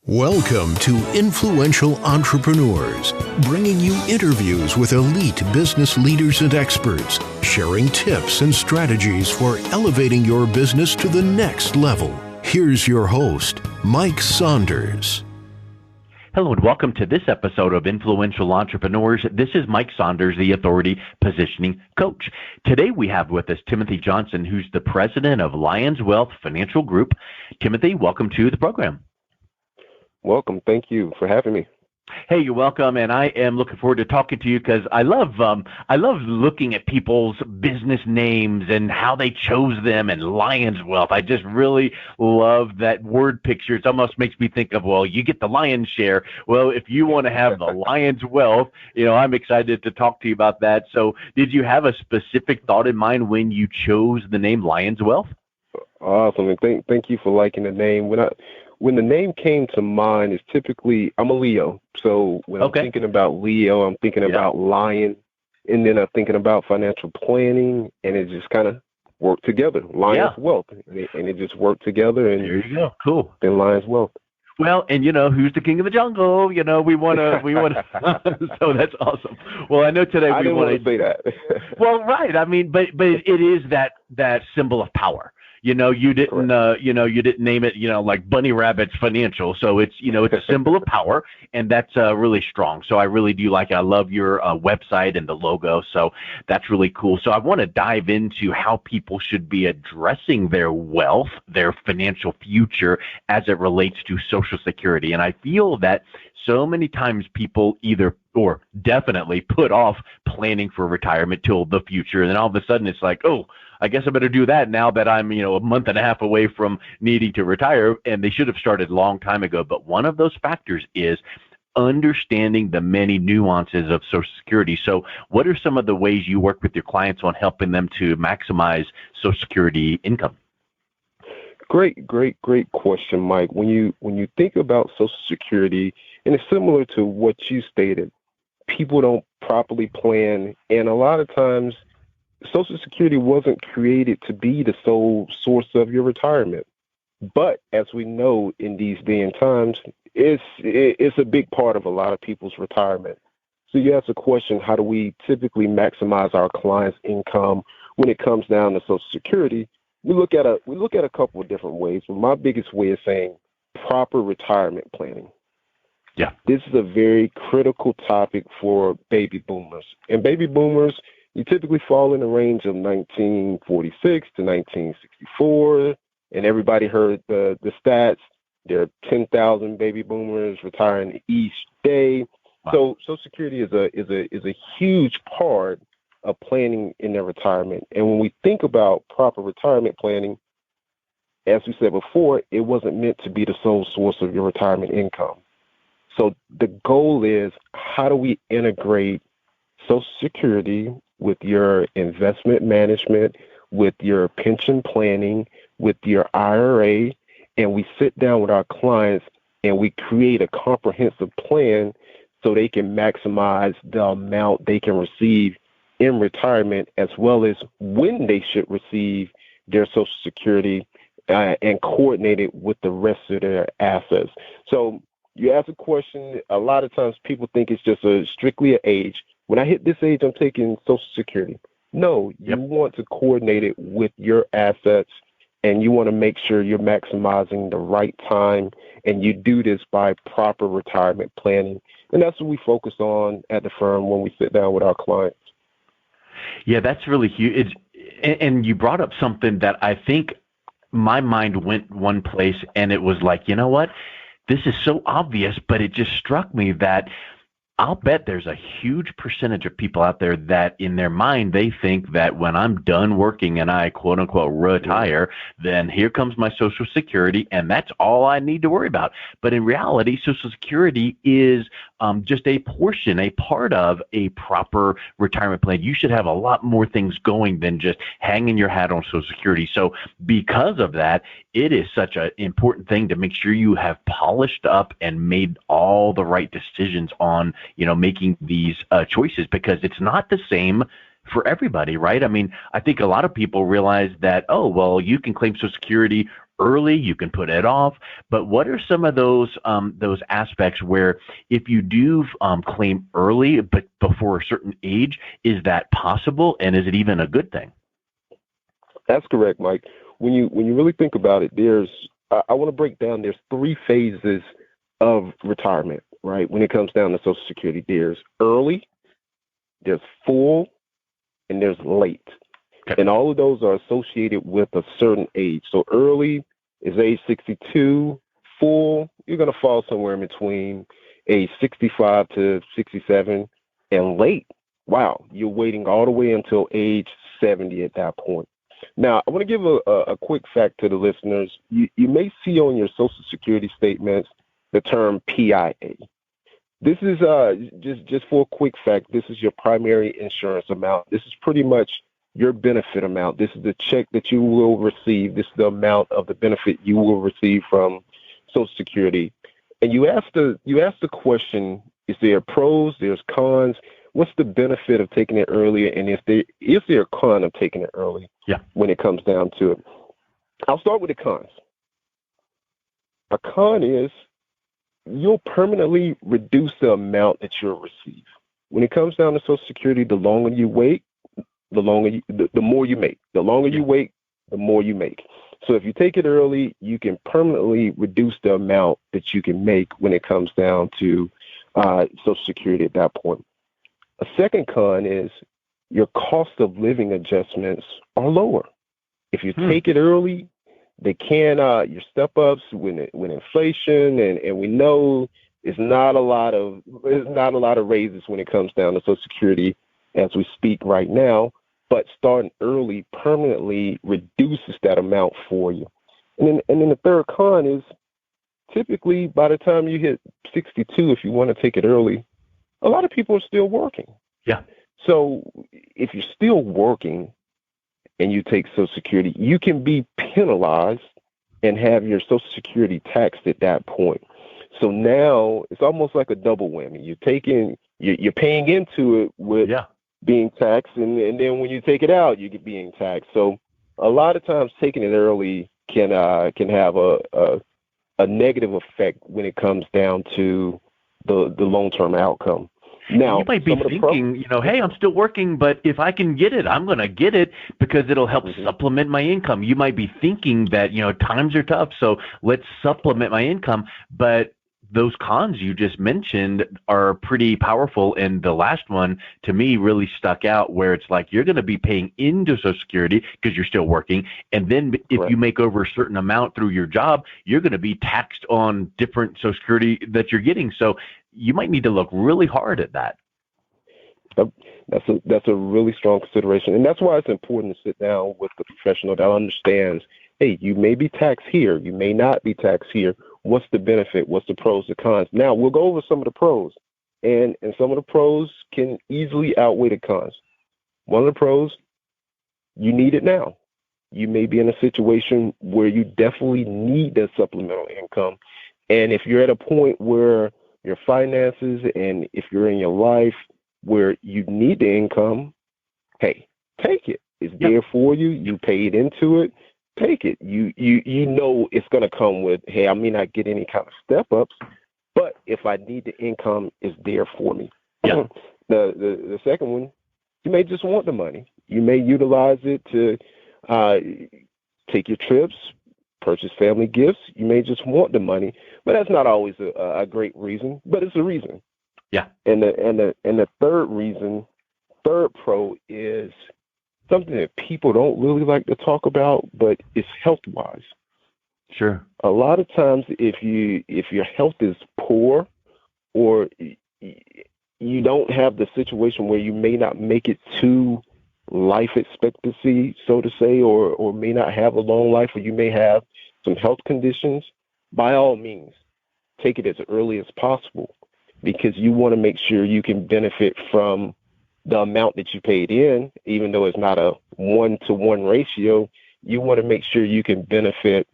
Welcome to Influential Entrepreneurs, bringing you interviews with elite business leaders and experts, sharing tips and strategies for elevating your business to the next level. Here's your host, Mike Saunders. Hello and welcome to this episode of Influential Entrepreneurs. This is Mike Saunders, the Authority Positioning Coach. Today we have with us Timothy Johnson, who's the president of Lionswealth Financial Group. Timothy, welcome to the program. Welcome. Thank you for having me. Hey, you're welcome, and I am looking forward to talking to you because I love looking at people's business names and how they chose them and Lionswealth. I just really love that word picture. It almost makes me think of, well, you get the lion's share. Well, if you want to have the lion's wealth, I'm excited to talk to you about that. So did you have a specific thought in mind when you chose the name Lionswealth? Awesome, and thank you for liking the name. When the name came to mind, it's typically, I'm a Leo. So when I'm thinking about Leo, I'm thinking about lion, and then I'm thinking about financial planning, and it just kind of worked together. Lions Wealth, and it just worked together. And there you go. Cool. Then Lions Wealth. Well, and who's the king of the jungle? We want to. So that's awesome. Well, I know today we want to say that. Well, right. I mean, but it is that symbol of power. You didn't name it, like Bunny Rabbit's Financial. So it's a symbol of power, and that's really strong. So I really do like it. I love your website and the logo. So that's really cool. So I want to dive into how people should be addressing their wealth, their financial future as it relates to Social Security. And I feel that so many times people either or definitely put off planning for retirement till the future. And then all of a sudden it's like, oh, I guess I better do that now that I'm, a month and a half away from needing to retire. And they should have started a long time ago. But one of those factors is understanding the many nuances of Social Security. So what are some of the ways you work with your clients on helping them to maximize Social Security income? Great question, Mike. When you think about Social Security, and it's similar to what you stated, people don't properly plan, and a lot of times Social Security wasn't created to be the sole source of your retirement. But as we know in these day and times, it's a big part of a lot of people's retirement. So you ask the question, how do we typically maximize our clients' income when it comes down to Social Security? We look at a couple of different ways. But my biggest way is saying proper retirement planning. Yeah. This is a very critical topic for baby boomers. And baby boomers, you typically fall in the range of 1946 to 1964. And everybody heard the stats. There are 10,000 baby boomers retiring each day. Wow. So Social Security is a huge part of planning in their retirement. And when we think about proper retirement planning, as we said before, it wasn't meant to be the sole source of your retirement income. So the goal is, how do we integrate Social Security with your investment management, with your pension planning, with your IRA, and we sit down with our clients and we create a comprehensive plan so they can maximize the amount they can receive in retirement, as well as when they should receive their Social Security and coordinate it with the rest of their assets. So you ask a question, a lot of times people think it's just strictly an age. When I hit this age, I'm taking Social Security. No, you want to coordinate it with your assets, and you want to make sure you're maximizing the right time, and you do this by proper retirement planning. And that's what we focus on at the firm when we sit down with our clients. Yeah, that's really huge. And you brought up something that I think my mind went one place, and it was like, you know what? This is so obvious, but it just struck me that I'll bet there's a huge percentage of people out there that in their mind, they think that when I'm done working and I quote unquote retire, then here comes my Social Security and that's all I need to worry about. But in reality, Social Security is just a portion, a part of a proper retirement plan. You should have a lot more things going than just hanging your hat on Social Security. So because of that, it is such an important thing to make sure you have polished up and made all the right decisions on, making these choices, because it's not the same for everybody, right? I mean, I think a lot of people realize that, oh, well, you can claim Social Security early, you can put it off. But what are some of those aspects where if you do claim early, but before a certain age, is that possible, and is it even a good thing? That's correct, Mike. When you really think about it, I want to break down. There's three phases of retirement, right? When it comes down to Social Security, there's early, there's full, and there's late. Okay. And all of those are associated with a certain age. So early is age 62, full, you're going to fall somewhere in between age 65 to 67, and late, wow, you're waiting all the way until age 70 at that point. Now, I want to give a quick fact to the listeners. You may see on your Social Security statements the term PIA. This is just for a quick fact. This is your primary insurance amount. This is pretty much your benefit amount. This is the check that you will receive. This is the amount of the benefit you will receive from Social Security. And you ask the question: is there pros? There's cons. What's the benefit of taking it earlier? And is there a con of taking it early? Yeah. When it comes down to it, I'll start with the cons. A con is you'll permanently reduce the amount that you'll receive. When it comes down to Social Security, the longer you wait, the more you make. The longer you wait, the more you make. So if you take it early, you can permanently reduce the amount that you can make when it comes down to Social Security at that point. A second con is your cost of living adjustments are lower. If you take it early, they can your step ups when inflation and we know it's not a lot of raises when it comes down to Social Security as we speak right now, but starting early permanently reduces that amount for you. And then the third con is typically by the time you hit 62, if you want to take it early, a lot of people are still working. Yeah. So if you're still working and you take Social Security, you can be penalized and have your Social Security taxed at that point. So now it's almost like a double whammy. You're paying into it with being taxed, and then when you take it out, you get being taxed. So a lot of times taking it early can have a negative effect when it comes down to the long-term outcome. Now, you might be thinking, hey, I'm still working, but if I can get it, I'm going to get it because it'll help supplement my income. You might be thinking that, times are tough, so let's supplement my income. But those cons you just mentioned are pretty powerful. And the last one, to me, really stuck out where it's like you're going to be paying into Social Security because you're still working. And then if you make over a certain amount through your job, you're going to be taxed on different Social Security that you're getting. So you might need to look really hard at that. That's a really strong consideration. And that's why it's important to sit down with the professional that understands, hey, you may be taxed here. You may not be taxed here. What's the benefit? What's the pros, the cons? Now, we'll go over some of the pros. And some of the pros can easily outweigh the cons. One of the pros, you need it now. You may be in a situation where you definitely need that supplemental income. And if you're at a point where your finances and if you're in your life where you need the income, hey, take it. It's there for you. You paid into it. Take it. You know it's going to come with, hey, I may not get any kind of step ups, but if I need the income, it's there for me. Yeah. The second one, you may just want the money. You may utilize it to take your trips, purchase family gifts. You may just want the money, but that's not always a great reason, but it's a reason. Yeah. And the third pro is something that people don't really like to talk about, but it's health-wise. Sure. A lot of times, if your health is poor, or you don't have the situation where you may not make it to life expectancy, so to say, or may not have a long life, or you may have some health conditions, by all means, take it as early as possible, because you want to make sure you can benefit from the amount that you paid in, even though it's not a 1-to-1 ratio. You want to make sure you can benefit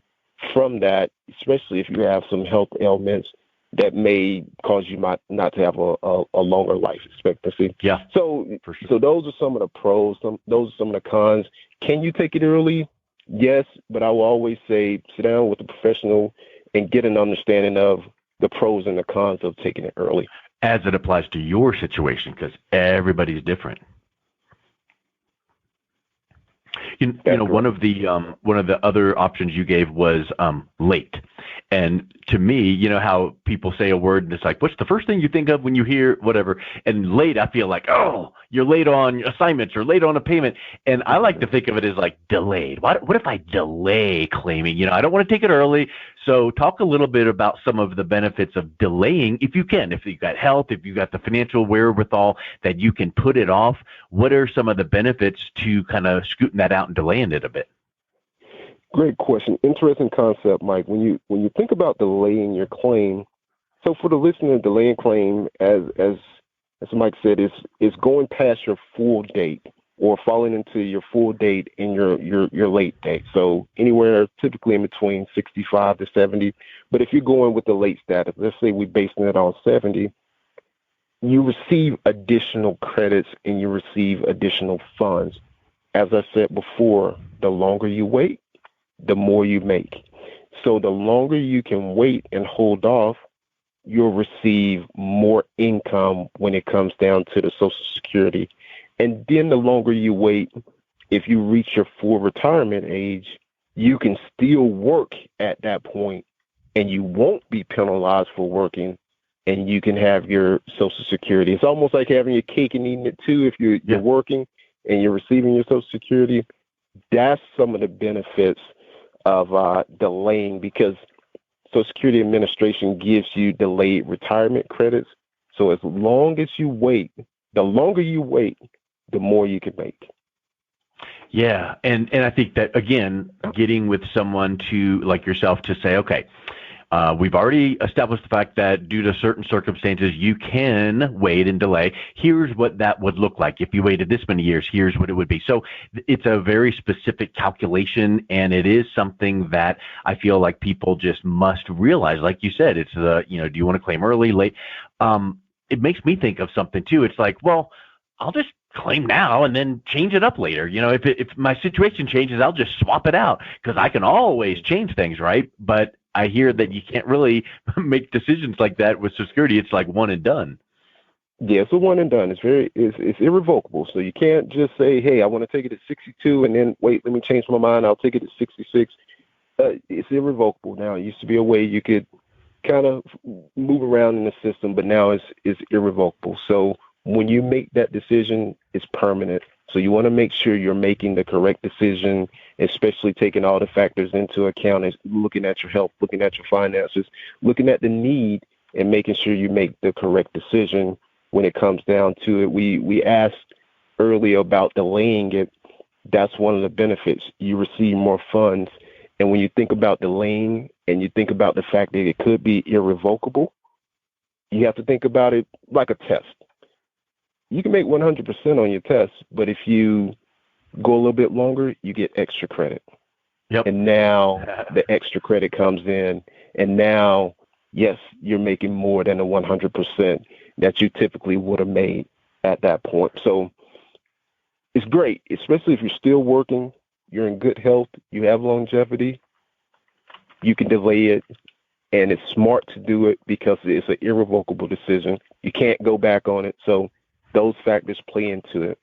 from that, especially if you have some health ailments that may cause you not to have a longer life expectancy. Yeah. So, for sure. So those are some of the pros. Those are some of the cons. Can you take it early? Yes, but I will always say sit down with a professional and get an understanding of the pros and the cons of taking it early. As it applies to your situation, because everybody's different. You know, one of the other options you gave was late. And to me, you know how people say a word and it's like, what's the first thing you think of when you hear whatever? And late, I feel like, oh, you're late on assignments or late on a payment. And I like to think of it as like delayed. What if I delay claiming? You know, I don't want to take it early. So talk a little bit about some of the benefits of delaying, if you can, if you've got health, if you've got the financial wherewithal that you can put it off. What are some of the benefits to kind of scooting that out and delaying it a bit? Great question. Interesting concept, Mike. When you think about delaying your claim, so for the listener, delaying claim, as Mike said, is going past your full date or falling into your full date and your late date. So anywhere typically in between 65 to 70. But if you're going with the late status, let's say we're basing it on 70, you receive additional credits and you receive additional funds. As I said before, the longer you wait, the more you make. So the longer you can wait and hold off, you'll receive more income when it comes down to the Social Security. And then the longer you wait, if you reach your full retirement age, you can still work at that point and you won't be penalized for working and you can have your Social Security. It's almost like having your cake and eating it too. If you're working and you're receiving your Social Security, that's some of the benefits of delaying, because Social Security Administration gives you delayed retirement credits. So as long as you wait, the longer you wait, the more you can make. Yeah, and I think that, again, getting with someone to like yourself to say, okay, we've already established the fact that due to certain circumstances, you can wait and delay. Here's what that would look like. If you waited this many years, here's what it would be. So it's a very specific calculation, and it is something that I feel like people just must realize. Like you said, it's do you want to claim early, late? It makes me think of something too. It's like, well, I'll just claim now and then change it up later. You know, if my situation changes, I'll just swap it out because I can always change things, right? But I hear that you can't really make decisions like that with Social Security. It's like one and done. Yeah, it's a one and done. It's irrevocable. So you can't just say, hey, I want to take it at 62 and then wait, let me change my mind. I'll take it at 66. It's irrevocable now. It used to be a way you could kind of move around in the system, but now it's irrevocable. So when you make that decision, it's permanent. So you want to make sure you're making the correct decision, especially taking all the factors into account, and looking at your health, looking at your finances, looking at the need, and making sure you make the correct decision when it comes down to it. We asked earlier about delaying it. That's one of the benefits. You receive more funds. And when you think about delaying and you think about the fact that it could be irrevocable, you have to think about it like a test. You can make 100% on your test, but if you go a little bit longer, you get extra credit. Yep. And now the extra credit comes in, and now, yes, you're making more than the 100% that you typically would have made at that point. So it's great, especially if you're still working, you're in good health, you have longevity, you can delay it, and it's smart to do it because it's an irrevocable decision. You can't go back on it. So those factors play into it.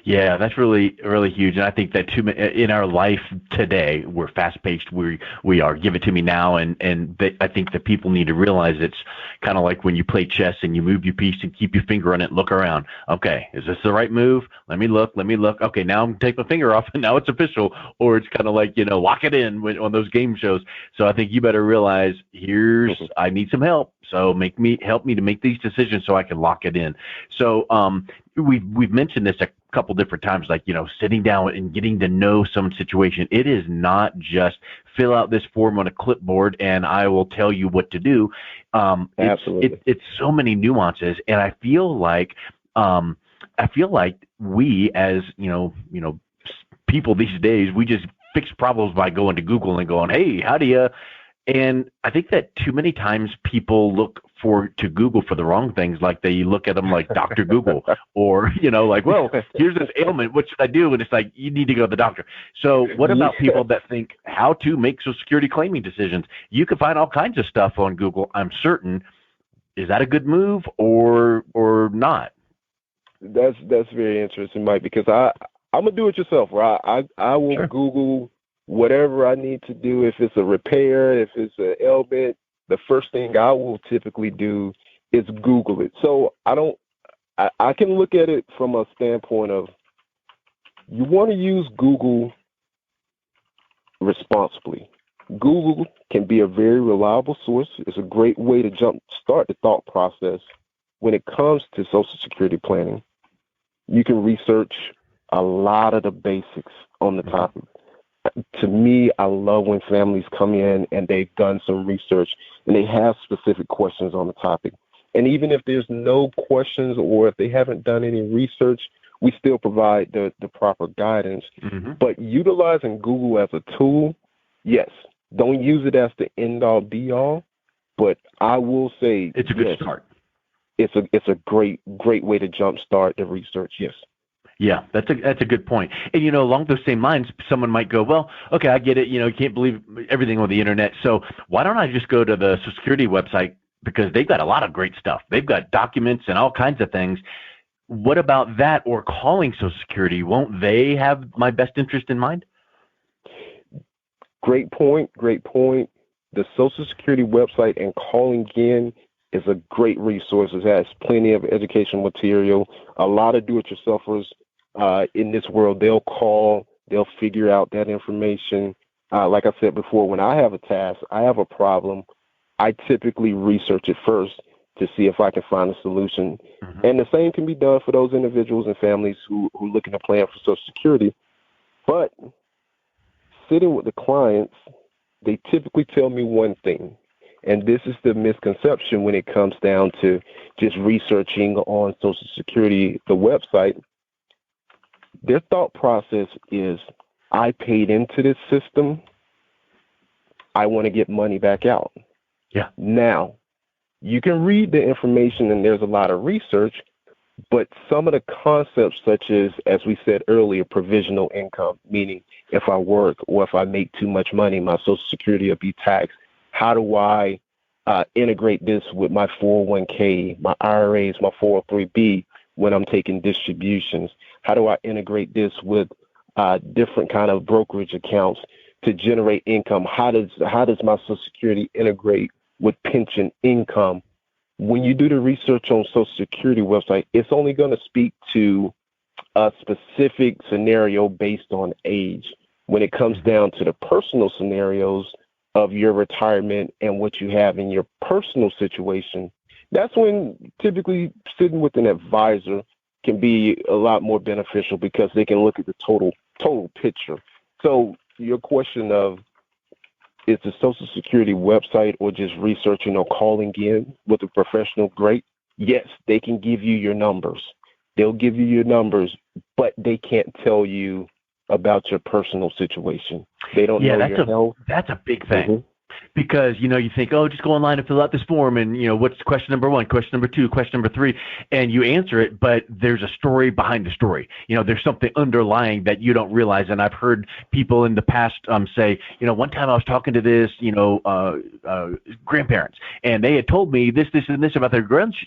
Yeah, that's really, really huge. And I think that in our life today, we're fast-paced. We are give it to me now, and I think that people need to realize it's kind of like when you play chess and you move your piece and keep your finger on it, look around. Okay, is this the right move? Let me look. Okay, now I'm going to take my finger off, and now it's official. Or it's kind of like, lock it in on those game shows. So I think you better realize, I need some help. So help me to make these decisions so I can lock it in. So we've mentioned this a couple different times, like, sitting down and getting to know some situation. It is not just fill out this form on a clipboard and I will tell you what to do. Absolutely. It's so many nuances. And I feel like we as, people these days, we just fix problems by going to Google and going, hey, how do you? And I think that too many times people look to Google for the wrong things, like they look at them like Dr. Google, or, like, well, here's this ailment, what should I do? And it's like, you need to go to the doctor. So what about people that think how to make Social Security claiming decisions? You can find all kinds of stuff on Google, I'm certain. Is that a good move or not? That's very interesting, Mike, because I'm a do-it-yourself. Right? I will Sure. Google whatever I need to do. If it's a repair, if it's an ailment, the first thing I will typically do is Google it. So I can look at it from a standpoint of, you want to use Google responsibly. Google can be a very reliable source. It's a great way to start the thought process when it comes to Social Security planning. You can research a lot of the basics on the topic. To me, I love when families come in and they've done some research and they have specific questions on the topic. And even if there's no questions or if they haven't done any research, we still provide the proper guidance. Mm-hmm. But utilizing Google as a tool, yes, don't use it as the end-all, be-all. But I will say it's a good start. It's a great way to jumpstart the research. Yes. Yeah, that's a good point. And, along those same lines, someone might go, well, okay, I get it. You can't believe everything on the internet. So why don't I just go to the Social Security website, because they've got a lot of great stuff. They've got documents and all kinds of things. What about that, or calling Social Security? Won't they have my best interest in mind? Great point. The Social Security website and calling in is a great resource. It has plenty of educational material. A lot of do-it-yourselfers in this world, they'll call, they'll figure out that information. Like I said before, when I have a task, I have a problem, I typically research it first to see if I can find a solution. Mm-hmm. And the same can be done for those individuals and families who are looking to plan for Social Security. But sitting with the clients, they typically tell me one thing, and this is the misconception when it comes down to just researching on Social Security, the website. Their thought process is, I paid into this system, I want to get money back out. Yeah. Now, you can read the information and there's a lot of research, but some of the concepts, such as we said earlier, provisional income, meaning if I work or if I make too much money, my Social Security will be taxed. How do I integrate this with my 401k, my IRAs, my 403b when I'm taking distributions? How do I integrate this with different kind of brokerage accounts to generate income? How does my Social Security integrate with pension income? When you do the research on Social Security website, it's only going to speak to a specific scenario based on age. When it comes down to the personal scenarios of your retirement and what you have in your personal situation, that's when typically sitting with an advisor can be a lot more beneficial, because they can look at the total picture. So your question of, is the Social Security website or just researching or calling in with a professional great? Yes, they can give you your numbers. They'll give you your numbers, but they can't tell you about your personal situation. They don't know your health. That's a big thing. Mm-hmm. Because, you think, oh, just go online and fill out this form, and, what's question number 1, question number 2, question number 3, and you answer it, but there's a story behind the story. There's something underlying that you don't realize. And I've heard people in the past say, one time I was talking to this, grandparents, and they had told me this, and this about their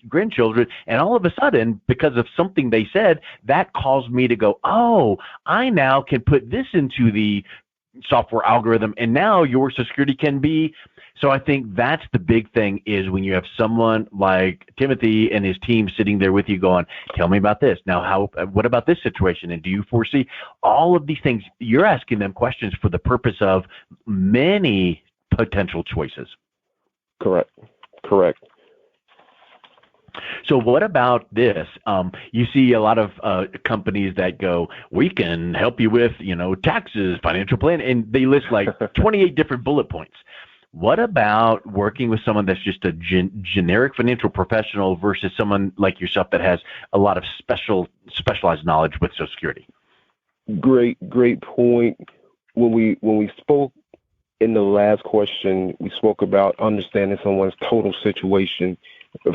grandchildren, and all of a sudden, because of something they said, that caused me to go, oh, I now can put this into the software algorithm, and now your Social Security can be. So I think that's the big thing, is when you have someone like Timothy and his team sitting there with you going, tell me about this. Now, what about this situation? And do you foresee all of these things? You're asking them questions for the purpose of many potential choices. Correct. So what about this? You see a lot of companies that go, we can help you with, taxes, financial plan, and they list like 28 different bullet points. What about working with someone that's just a generic financial professional versus someone like yourself that has a lot of specialized knowledge with Social Security? Great point. When we spoke in the last question, we spoke about understanding someone's total situation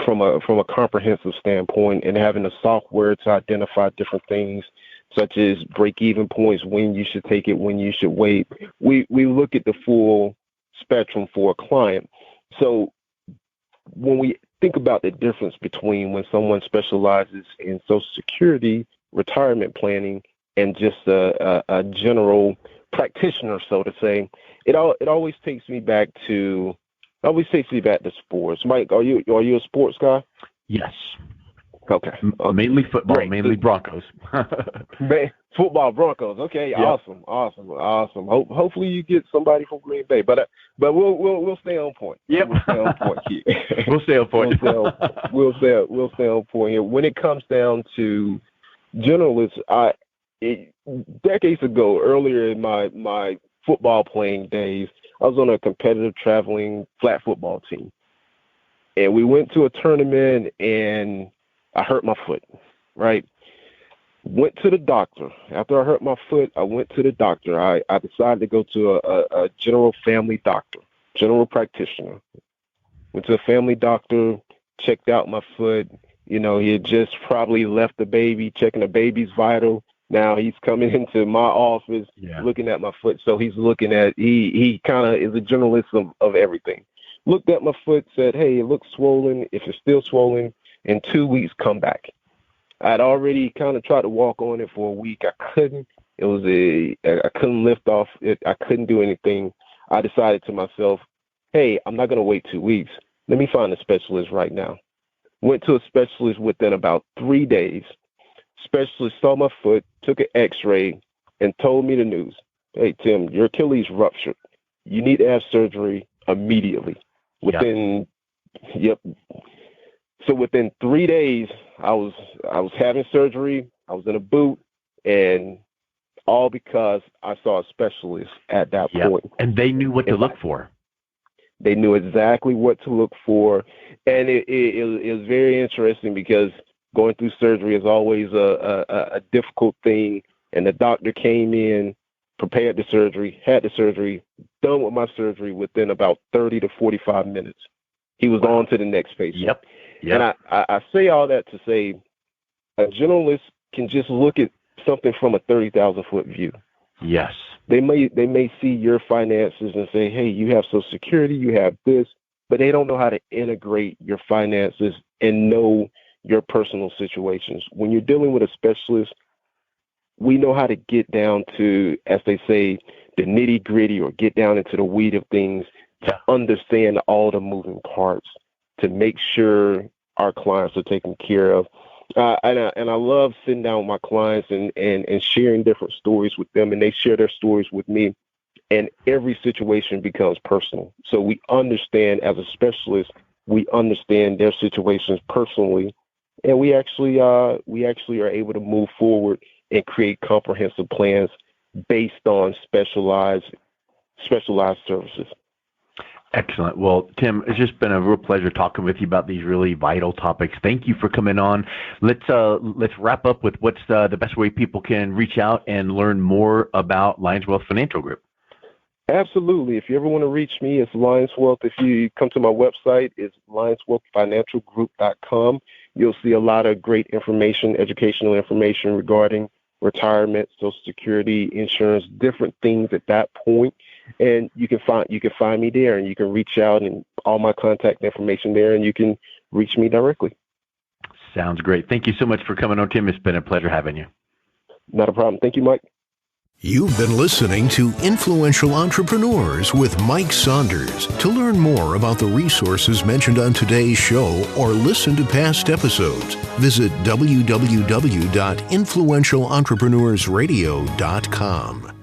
from a comprehensive standpoint and having the software to identify different things such as break-even points, when you should take it, when you should wait. We look at the full spectrum for a client. So when we think about the difference between when someone specializes in Social Security, retirement planning, and just a general practitioner, so to say, it always takes me back to sports. Mike, are you a sports guy? Yes. Okay. Mainly football, Great. mainly Broncos. Football, Broncos. Okay, Yep. Awesome. Hopefully you get somebody from Green Bay, but we'll stay on point. Yep. We'll stay on point here. We'll stay on point. We'll stay on point here. When it comes down to generalists, decades ago, earlier in my football playing days, I was on a competitive traveling flag football team, and we went to a tournament and I hurt my foot, right? Went to the doctor. After I hurt my foot, I went to the doctor. I decided to go to a general family doctor, general practitioner. Went to a family doctor, checked out my foot. You know, he had just probably left the baby, checking the baby's vital. Now he's coming into my office, looking at my foot. So he's looking at, he kind of is a generalist of everything. Looked at my foot, said, hey, it looks swollen. If it's still swollen, in 2 weeks, come back. I'd already kind of tried to walk on it for a week. I couldn't. I couldn't lift off it. I couldn't do anything. I decided to myself, hey, I'm not going to wait 2 weeks. Let me find a specialist right now. Went to a specialist within about 3 days. Specialist saw my foot, took an x-ray, and told me the news. Hey, Tim, your Achilles ruptured. You need to have surgery immediately. So within 3 days, I was having surgery. I was in a boot, and all because I saw a specialist at that point. And they knew what to look for. They knew exactly what to look for, and it was very interesting because going through surgery is always a difficult thing. And the doctor came in, prepared the surgery, had the surgery, done with my surgery within about 30 to 45 minutes. He was on to the next patient. Yep. And I say all that to say a generalist can just look at something from a 30,000-foot view. Yes. They may see your finances and say, hey, you have Social Security, you have this, but they don't know how to integrate your finances and know your personal situations. When you're dealing with a specialist, we know how to get down to, as they say, the nitty-gritty, or get down into the weed of things to understand all the moving parts, to make sure our clients are taken care of. And I love sitting down with my clients and sharing different stories with them, and they share their stories with me, and every situation becomes personal. So we understand, as a specialist, we understand their situations personally, and we actually are able to move forward and create comprehensive plans based on specialized services. Excellent. Well, Tim, it's just been a real pleasure talking with you about these really vital topics. Thank you for coming on. Let's wrap up with what's the best way people can reach out and learn more about Lionswealth Financial Group. Absolutely. If you ever want to reach me, it's Lionswealth. If you come to my website, it's Lionswealthfinancialgroup.com. You'll see a lot of great information, educational information regarding retirement, Social Security, insurance, different things at that point. And you can find me there, and you can reach out, and all my contact information there, and you can reach me directly. Sounds great. Thank you so much for coming on, Tim. It's been a pleasure having you. Not a problem. Thank you, Mike. You've been listening to Influential Entrepreneurs with Mike Saunders. To learn more about the resources mentioned on today's show or listen to past episodes, visit www.influentialentrepreneursradio.com.